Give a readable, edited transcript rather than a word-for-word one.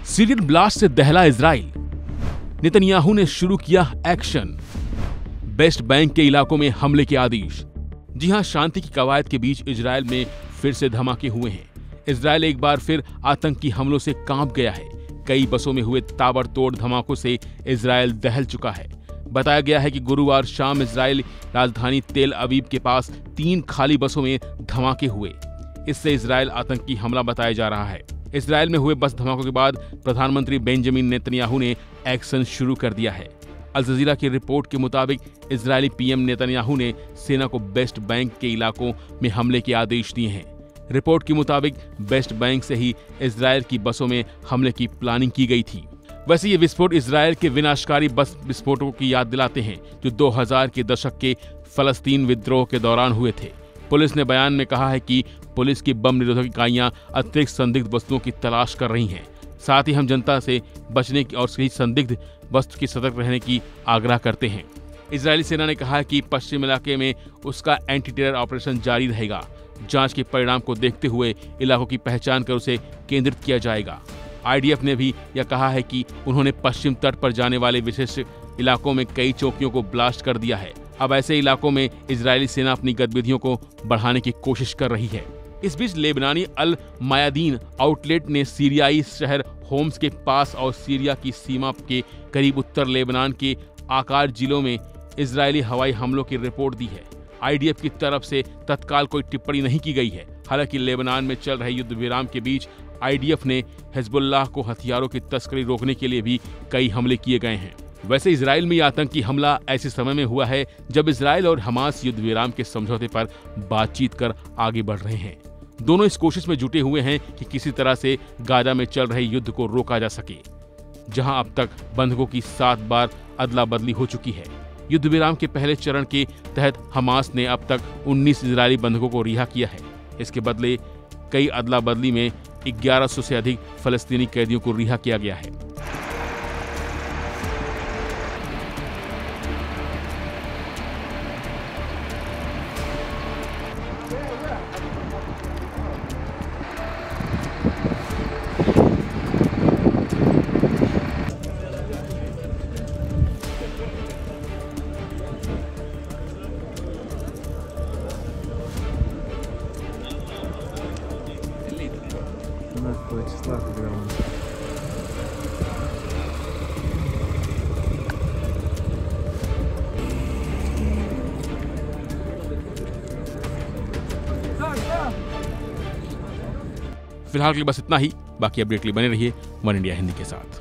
Syrian blast से दहला Israel, Netanyahu ने शुरू किया एक्शन, वेस्ट बैंक के इलाकों में हमले के आदेश। जी हां, शांति की कवायद के बीच इजराइल में फिर से धमाके हुए हैं। इजराइल एक बार फिर आतंकी हमलों से कांप गया है। कई बसों में हुए ताबड़तोड़ धमाकों से इजराइल दहल चुका है। बताया गया है कि गुरुवार शाम इजराइल राजधानी तेल अवीव के पास 3 खाली बसों में धमाके हुए। इससे इजराइल आतंकी हमला बताया जा रहा है। इजराइल में हुए बस धमाकों के बाद प्रधानमंत्री बेंजामिन नेतन्याहू ने एक्शन शुरू कर दिया है। अल जजीरा की रिपोर्ट के मुताबिक इजरायली पीएम नेतन्याहू ने सेना को वेस्ट बैंक के इलाकों में हमले के आदेश दिए हैं। रिपोर्ट के मुताबिक वेस्ट बैंक से ही इजराइल की बसों में हमले की प्लानिंग की गई थी। वैसे ये विस्फोट इजराइल के विनाशकारी बस विस्फोटों की याद दिलाते हैं जो 2000 के दशक के फलस्तीन विद्रोह के दौरान हुए थे। पुलिस ने बयान में कहा है कि पुलिस की बम निरोधक इकाइयां अतिरिक्त संदिग्ध वस्तुओं की तलाश कर रही हैं। साथ ही हम जनता से बचने की और सही संदिग्ध वस्तु की सतर्क रहने की आग्रह करते हैं। इजरायली सेना ने कहा है कि पश्चिम इलाके में उसका एंटी टेरर ऑपरेशन जारी रहेगा। जांच के परिणाम को देखते हुए इलाकों की पहचान कर उसे केंद्रित किया जाएगा। आईडीएफ ने भी यह कहा है कि उन्होंने पश्चिम तट पर जाने वाले विशेष इलाकों में कई चौकियों को ब्लास्ट कर दिया है। अब ऐसे इलाकों में इजरायली सेना अपनी गतिविधियों को बढ़ाने की कोशिश कर रही है। इस बीच लेबनानी अल मायादीन आउटलेट ने सीरियाई शहर होम्स के पास और सीरिया की सीमा के करीब उत्तर लेबनान के आकार जिलों में इजरायली हवाई हमलों की रिपोर्ट दी है। आईडीएफ की तरफ से तत्काल कोई टिप्पणी नहीं की गई है। हालांकि लेबनान में चल रहे युद्ध विराम के बीच आईडीएफ ने हिजबुल्लाह को हथियारों की तस्करी रोकने के लिए भी कई हमले किए गए हैं। वैसे इजराइल में यह आतंकी हमला ऐसे समय में हुआ है जब इजराइल और हमास युद्ध विराम के समझौते पर बातचीत कर आगे बढ़ रहे हैं। दोनों इस कोशिश में जुटे हुए हैं कि किसी तरह से गाजा में चल रहे युद्ध को रोका जा सके, जहां अब तक बंधकों की 7 बार अदला बदली हो चुकी है। युद्ध विराम के पहले चरण के तहत हमास ने अब तक 19 इजरायली बंधकों को रिहा किया है। इसके बदले कई अदला बदली में 1100 से अधिक फलस्तीनी कैदियों को रिहा किया गया है। числа, когда он... फिलहाल के लिए बस इतना ही। बाकी अपडेट के लिए बने रहिए वन इंडिया हिंदी के साथ।